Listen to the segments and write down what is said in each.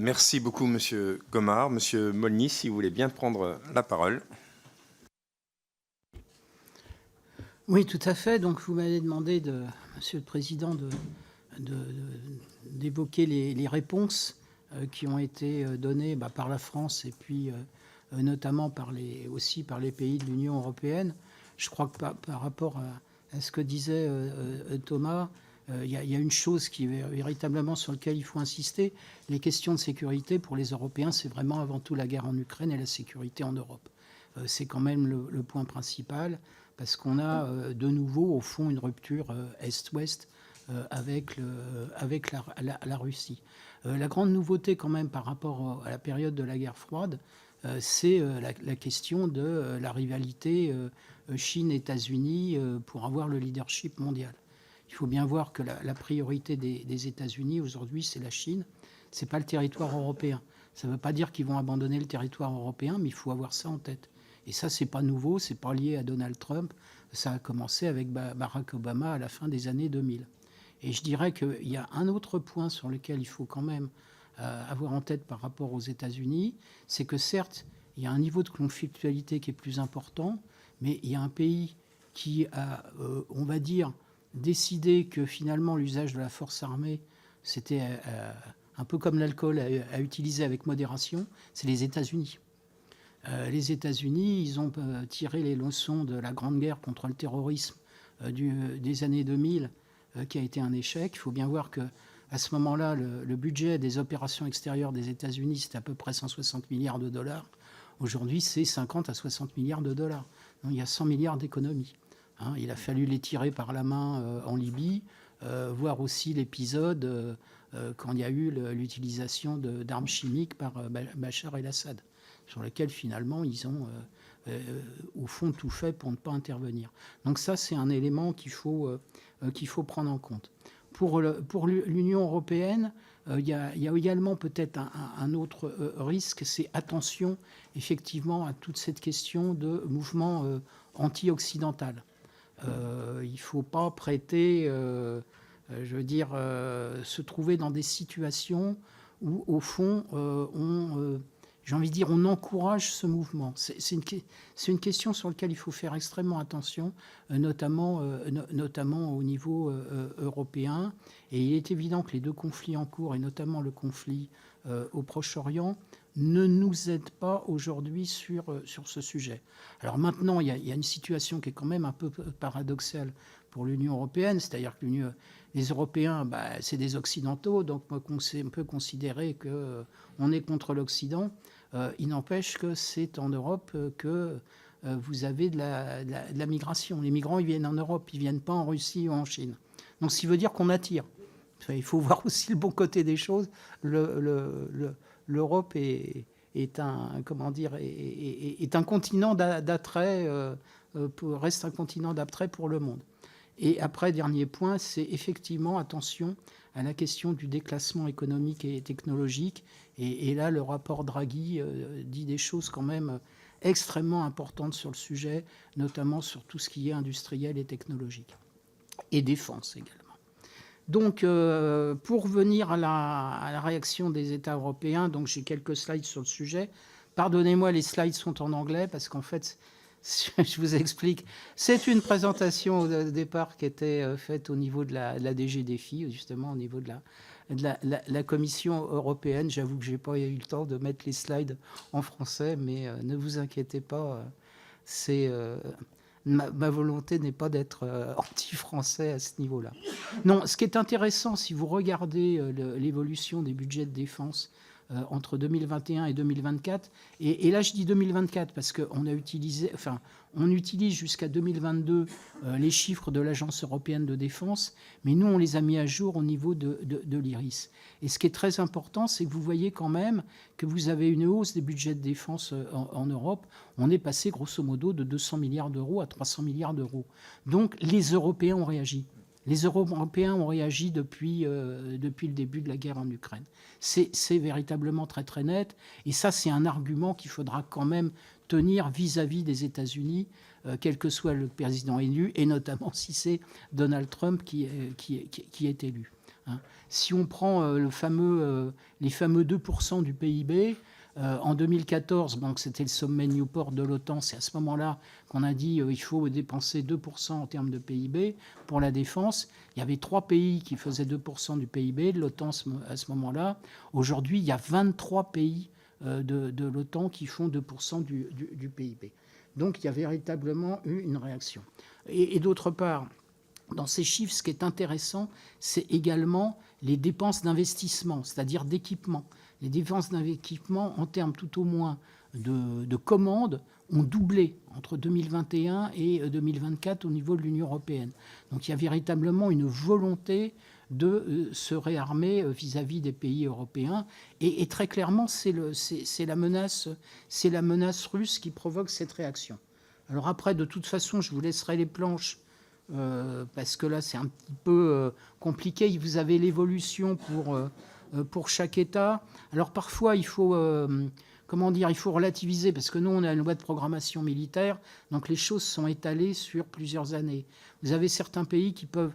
Merci beaucoup, Monsieur Gomard. Monsieur Molny, si vous voulez bien prendre la parole. Oui, tout à fait. Donc, vous m'avez demandé, Monsieur le Président, d'évoquer les réponses qui ont été données par la France et puis notamment aussi par les pays de l'Union européenne. Je crois que par rapport à ce que disait Thomas, il y a une chose qui est véritablement sur laquelle il faut insister. Les questions de sécurité pour les Européens, c'est vraiment avant tout la guerre en Ukraine et la sécurité en Europe. C'est quand même le point principal, parce qu'on a de nouveau, au fond, une rupture Est-Ouest avec la Russie. La grande nouveauté, quand même, par rapport à la période de la guerre froide, c'est la question de la rivalité Chine-États-Unis pour avoir le leadership mondial. Il faut bien voir que la priorité des États-Unis aujourd'hui, c'est la Chine, c'est pas le territoire européen. Ça ne veut pas dire qu'ils vont abandonner le territoire européen, mais il faut avoir ça en tête. Et ça, c'est pas nouveau, c'est pas lié à Donald Trump. Ça a commencé avec Barack Obama à la fin des années 2000. Et je dirais qu'il y a un autre point sur lequel il faut quand même avoir en tête par rapport aux États-Unis, c'est que certes, il y a un niveau de conflictualité qui est plus important, mais il y a un pays qui a, on va dire, décidé que finalement l'usage de la force armée, c'était un peu comme l'alcool à utiliser avec modération, c'est les États-Unis. Les États-Unis, ils ont tiré les leçons de la Grande Guerre contre le terrorisme des années 2000, qui a été un échec. Il faut bien voir qu'à ce moment-là, le budget des opérations extérieures des États-Unis, c'était à peu près 160 milliards de dollars. Aujourd'hui, c'est 50 à 60 milliards de dollars. Donc, il y a 100 milliards d'économies. Il a fallu les tirer par la main en Libye, voir aussi l'épisode quand il y a eu l'utilisation d'armes chimiques par Bachar el-Assad, sur lequel finalement ils ont au fond tout fait pour ne pas intervenir. Donc ça, c'est un élément qu'il faut prendre en compte. Pour l'Union européenne, il y a également peut-être un autre risque, c'est attention effectivement à toute cette question de mouvement anti-occidental. Il ne faut pas prêter, se trouver dans des situations où, au fond, j'ai envie de dire, on encourage ce mouvement. C'est une question sur laquelle il faut faire extrêmement attention, notamment au niveau européen. Et il est évident que les deux conflits en cours, et notamment le conflit au Proche-Orient, ne nous aident pas aujourd'hui sur ce sujet. Alors maintenant, il y a une situation qui est quand même un peu paradoxale pour l'Union européenne, c'est-à-dire que les Européens, c'est des Occidentaux, donc on peut considérer qu'on est contre l'Occident. Il n'empêche que c'est en Europe que vous avez de la migration. Les migrants, ils viennent en Europe, ils ne viennent pas en Russie ou en Chine. Donc, ça veut dire qu'on attire. Enfin, il faut voir aussi le bon côté des choses. L'Europe est un continent d'attrait, reste un continent d'attrait pour le monde. Et après, dernier point, c'est effectivement attention à la question du déclassement économique et technologique. Et là, le rapport Draghi dit des choses quand même extrêmement importantes sur le sujet, notamment sur tout ce qui est industriel et technologique. Et défense également. Donc, pour venir à la réaction des États européens, donc j'ai quelques slides sur le sujet. Pardonnez-moi, les slides sont en anglais parce qu'en fait, je vous explique. C'est une présentation au départ qui était faite au niveau de la DG Défi, justement au niveau de la Commission européenne. J'avoue que je n'ai pas eu le temps de mettre les slides en français, mais ne vous inquiétez pas, ma volonté n'est pas d'être anti-français à ce niveau-là. Non, ce qui est intéressant, si vous regardez l'évolution des budgets de défense entre 2021 et 2024. Et là, je dis 2024 parce qu'on on utilise jusqu'à 2022 les chiffres de l'Agence européenne de défense, mais nous, on les a mis à jour au niveau de l'IRIS. Et ce qui est très important, c'est que vous voyez quand même que vous avez une hausse des budgets de défense en Europe. On est passé grosso modo de 200 milliards d'euros à 300 milliards d'euros. Donc, les Européens ont réagi. Les Européens ont réagi depuis le début de la guerre en Ukraine. C'est véritablement très très net. Et ça, c'est un argument qu'il faudra quand même tenir vis-à-vis des États-Unis, quel que soit le président élu, et notamment si c'est Donald Trump qui est élu. hein. Si on prend les fameux 2% du PIB, en 2014, donc c'était le sommet Newport de l'OTAN, c'est à ce moment-là qu'on a dit il faut dépenser 2% en termes de PIB pour la défense. Il y avait 3 pays qui faisaient 2% du PIB de l'OTAN à ce moment-là. Aujourd'hui, il y a 23 pays de l'OTAN qui font 2% du PIB. Donc il y a véritablement eu une réaction. Et d'autre part, dans ces chiffres, ce qui est intéressant, c'est également les dépenses d'investissement, c'est-à-dire d'équipement. Les dépenses d'investissement, en termes tout au moins de commandes, ont doublé entre 2021 et 2024 au niveau de l'Union européenne. Donc il y a véritablement une volonté de se réarmer vis-à-vis des pays européens. Et très clairement, c'est la menace russe qui provoque cette réaction. Alors après, de toute façon, je vous laisserai les planches parce que là, c'est un petit peu compliqué. Vous avez l'évolution pour chaque État. Alors parfois, il faut relativiser, parce que nous, on a une loi de programmation militaire, donc les choses sont étalées sur plusieurs années. Vous avez certains pays qui peuvent,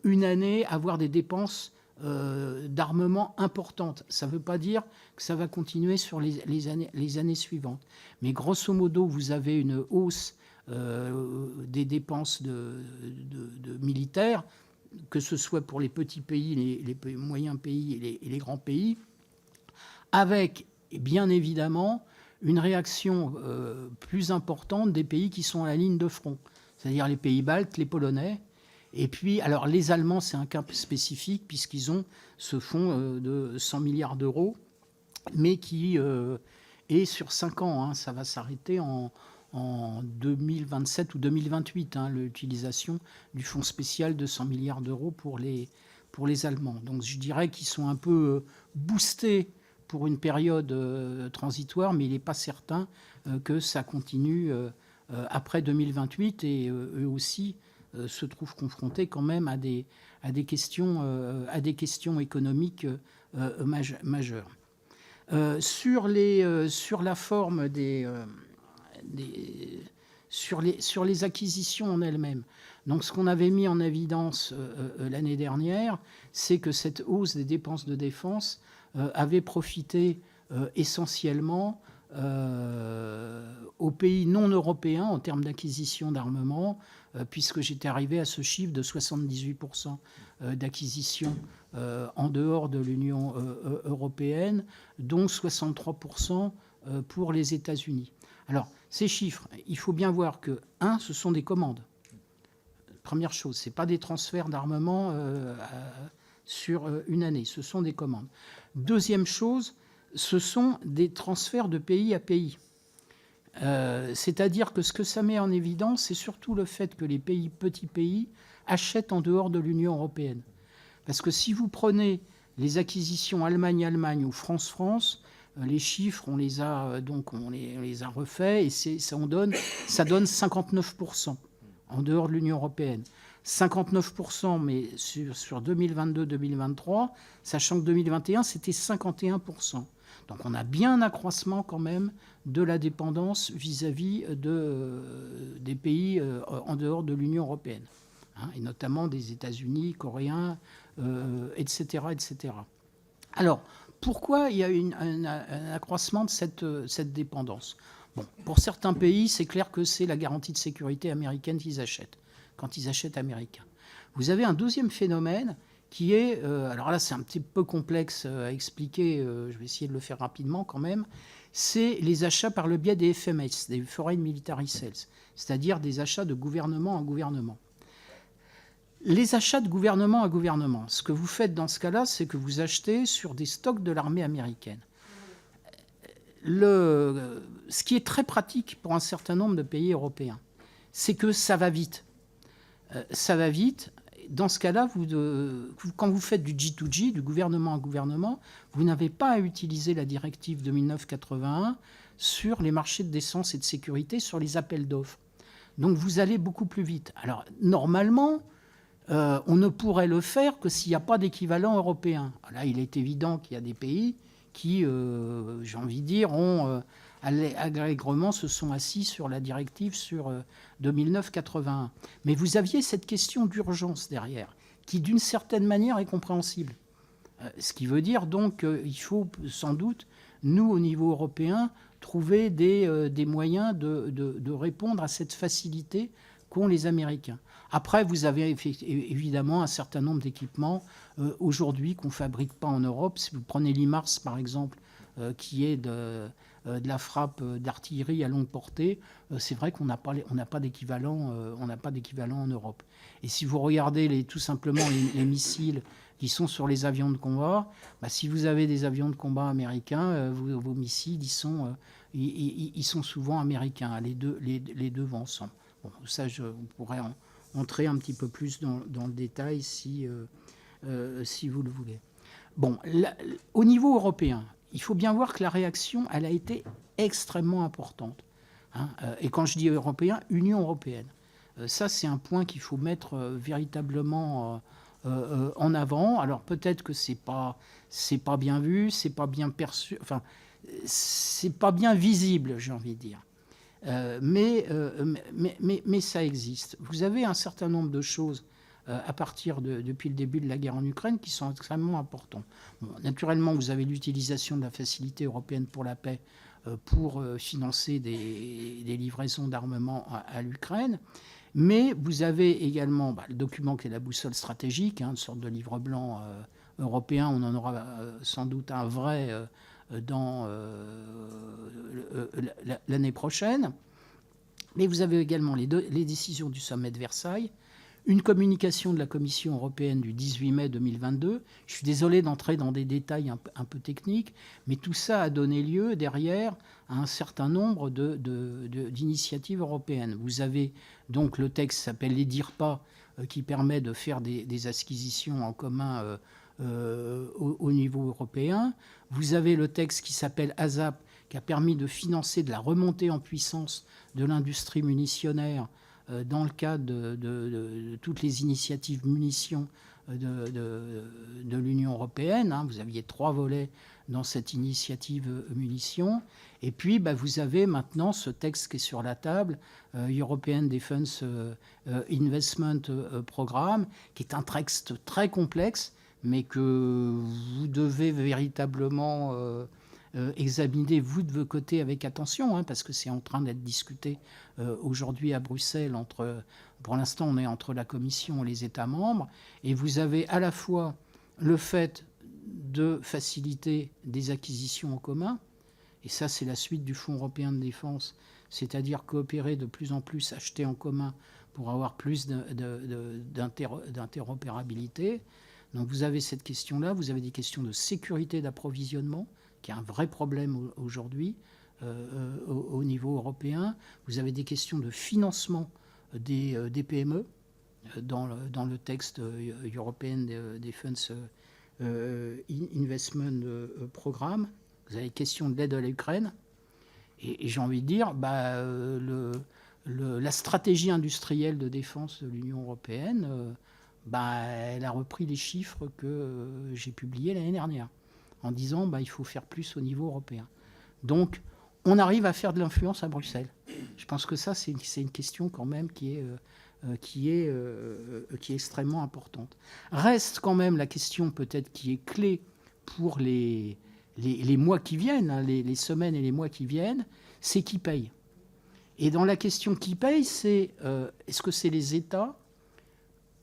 une année, avoir des dépenses d'armement importantes. Ça ne veut pas dire que ça va continuer sur les années suivantes. Mais grosso modo, vous avez une hausse des dépenses de militaires, que ce soit pour les petits pays, les moyens pays et les grands pays, avec bien évidemment une réaction plus importante des pays qui sont à la ligne de front, c'est-à-dire les pays baltes, les Polonais. Et puis, alors les Allemands, c'est un cas spécifique puisqu'ils ont ce fonds de 100 milliards d'euros, mais qui est sur 5 ans. Hein, ça va s'arrêter en 2027 ou 2028, hein, l'utilisation du fonds spécial de 100 milliards d'euros pour les Allemands. Donc je dirais qu'ils sont un peu boostés pour une période transitoire, mais il n'est pas certain que ça continue après 2028, et eux aussi se trouvent confrontés quand même à des questions économiques majeures. Sur la forme sur les acquisitions en elles-mêmes. Donc, ce qu'on avait mis en évidence l'année dernière, c'est que cette hausse des dépenses de défense avait profité essentiellement aux pays non européens en termes d'acquisition d'armement, puisque j'étais arrivé à ce chiffre de 78% d'acquisition en dehors de l'Union européenne, dont 63% pour les États-Unis. Alors, ces chiffres, il faut bien voir que, ce sont des commandes. Première chose, ce n'est pas des transferts d'armement sur une année, ce sont des commandes. Deuxième chose, ce sont des transferts de pays à pays. C'est-à-dire que ce que ça met en évidence, c'est surtout le fait que les petits pays achètent en dehors de l'Union européenne. Parce que si vous prenez les acquisitions Allemagne-Allemagne ou France-France, les chiffres, on les a refaits, et ça donne 59% en dehors de l'Union européenne. 59%, mais sur 2022-2023, sachant que 2021, c'était 51%. Donc on a bien un accroissement quand même de la dépendance vis-à-vis des pays en dehors de l'Union européenne, hein, et notamment des États-Unis, Coréens, etc., etc. Alors, pourquoi il y a un accroissement de cette dépendance ? Bon, pour certains pays, c'est clair que c'est la garantie de sécurité américaine qu'ils achètent, quand ils achètent américain. Vous avez un deuxième phénomène qui est, alors là c'est un petit peu complexe à expliquer, je vais essayer de le faire rapidement quand même, c'est les achats par le biais des FMS, des Foreign Military Sales, c'est-à-dire des achats de gouvernement à gouvernement. Les achats de gouvernement à gouvernement, ce que vous faites dans ce cas-là, c'est que vous achetez sur des stocks de l'armée américaine. Ce qui est très pratique pour un certain nombre de pays européens, c'est que ça va vite. Ça va vite. Dans ce cas-là, quand vous faites du G2G, du gouvernement à gouvernement, vous n'avez pas à utiliser la directive de 1981 sur les marchés de défense et de sécurité, sur les appels d'offres. Donc vous allez beaucoup plus vite. Alors normalement, on ne pourrait le faire que s'il n'y a pas d'équivalent européen. Là, il est évident qu'il y a des pays qui, j'ai envie de dire, allègrement se sont assis sur la directive de 1981. Mais vous aviez cette question d'urgence derrière. qui d'une certaine manière est compréhensible. Ce qui veut dire donc qu'il faut sans doute, nous, au niveau européen, trouver des moyens de répondre à cette facilité qu'ont les Américains. Après, vous avez évidemment un certain nombre d'équipements aujourd'hui qu'on ne fabrique pas en Europe. Si vous prenez l'IMARS, par exemple, qui est de la frappe d'artillerie à longue portée, c'est vrai qu'on n'a pas d'équivalent en Europe. Et si vous regardez tout simplement les missiles qui sont sur les avions de combat, si vous avez des avions de combat américains, vos missiles, ils sont souvent américains. Les deux vont ensemble. Bon, ça, on pourrait entrer un petit peu plus dans le détail si vous le voulez. Bon, au niveau européen, il faut bien voir que la réaction, elle a été extrêmement importante. Et quand je dis européen, Union européenne. Ça, c'est un point qu'il faut mettre véritablement en avant. Alors peut-être que c'est pas bien vu, c'est pas bien perçu, enfin, c'est pas bien visible, j'ai envie de dire. Mais ça existe. Vous avez un certain nombre de choses depuis le début de la guerre en Ukraine qui sont extrêmement importantes. Bon, naturellement, vous avez l'utilisation de la Facilité européenne pour la paix pour financer des livraisons d'armement à l'Ukraine. Mais vous avez également le document qui est la boussole stratégique, une sorte de livre blanc européen. On en aura sans doute un vrai dans l'année prochaine. Mais vous avez également les décisions du sommet de Versailles, une communication de la Commission européenne du 18 mai 2022. Je suis désolé d'entrer dans des détails un peu techniques, mais tout ça a donné lieu derrière à un certain nombre d'initiatives européennes. Vous avez donc le texte qui s'appelle l'EDIRPA, qui permet de faire des acquisitions en commun au niveau européen. Vous avez le texte qui s'appelle ASAP, qui a permis de financer de la remontée en puissance de l'industrie munitionnaire dans le cadre de toutes les initiatives munitions de l'Union européenne. Vous aviez 3 volets dans cette initiative munitions. Et puis, vous avez maintenant ce texte qui est sur la table, European Defence Investment Programme, qui est un texte très complexe, mais que vous devez véritablement examinez vous de votre côté avec attention, parce que c'est en train d'être discuté aujourd'hui à Bruxelles. Pour l'instant, on est entre la Commission et les États membres. Et vous avez à la fois le fait de faciliter des acquisitions en commun, et ça, c'est la suite du Fonds européen de défense, c'est-à-dire coopérer de plus en plus, acheter en commun pour avoir plus d'interopérabilité. Donc vous avez cette question-là, vous avez des questions de sécurité d'approvisionnement, qui est un vrai problème aujourd'hui au niveau européen. Vous avez des questions de financement des PME dans le texte European Defence Investment Programme. Vous avez des questions de l'aide à l'Ukraine. Et j'ai envie de dire, la stratégie industrielle de défense de l'Union européenne, elle a repris les chiffres que j'ai publiés l'année dernière, en disant il faut faire plus au niveau européen. Donc, on arrive à faire de l'influence à Bruxelles. Je pense que ça, c'est une question quand même qui est extrêmement importante. Reste quand même la question peut-être qui est clé pour les mois qui viennent, les semaines et les mois qui viennent, c'est qui paye. Et dans la question qui paye, c'est est-ce que c'est les États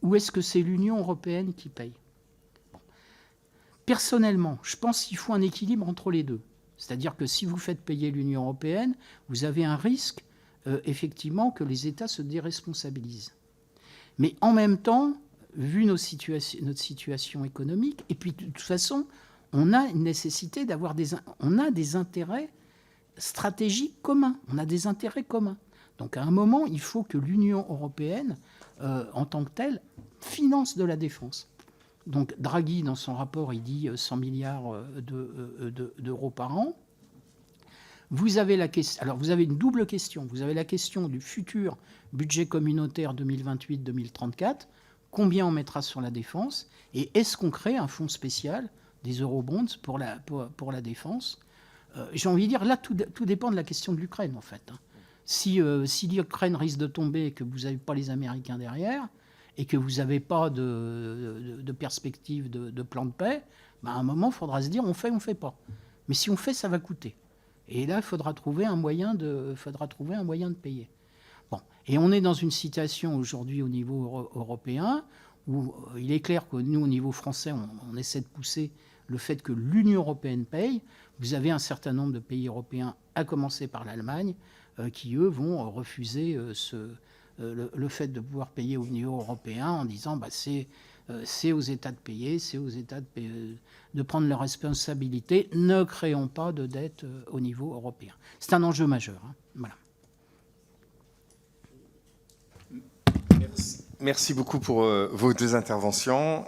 ou est-ce que c'est l'Union européenne qui paye ? Personnellement, je pense qu'il faut un équilibre entre les deux. C'est-à-dire que si vous faites payer l'Union européenne, vous avez un risque, effectivement, que les États se déresponsabilisent. Mais en même temps, vu notre situation économique, et puis de toute façon, on a une nécessité d'avoir on a des intérêts stratégiques communs. On a des intérêts communs. Donc à un moment, il faut que l'Union européenne, en tant que telle, finance de la défense. Donc Draghi, dans son rapport, il dit 100 milliards d'euros par an. Vous avez une double question. Vous avez la question du futur budget communautaire 2028-2034. Combien on mettra sur la défense ? Et est-ce qu'on crée un fonds spécial, des eurobonds pour la défense ? J'ai envie de dire, là, tout dépend de la question de l'Ukraine, en fait. Si l'Ukraine risque de tomber et que vous n'avez pas les Américains derrière, et que vous n'avez pas de perspective de plan de paix, à un moment, il faudra se dire on fait pas. Mais si on fait, ça va coûter. Et là, il faudra trouver un moyen de payer. Bon. Et on est dans une situation aujourd'hui au niveau européen où il est clair que nous, au niveau français, on essaie de pousser le fait que l'Union européenne paye. Vous avez un certain nombre de pays européens, à commencer par l'Allemagne, qui, eux, vont refuser le fait de pouvoir payer au niveau européen en disant c'est aux États de payer, c'est aux États de prendre leurs responsabilités. Ne créons pas de dette au niveau européen. C'est un enjeu majeur. Voilà. Merci beaucoup pour vos deux interventions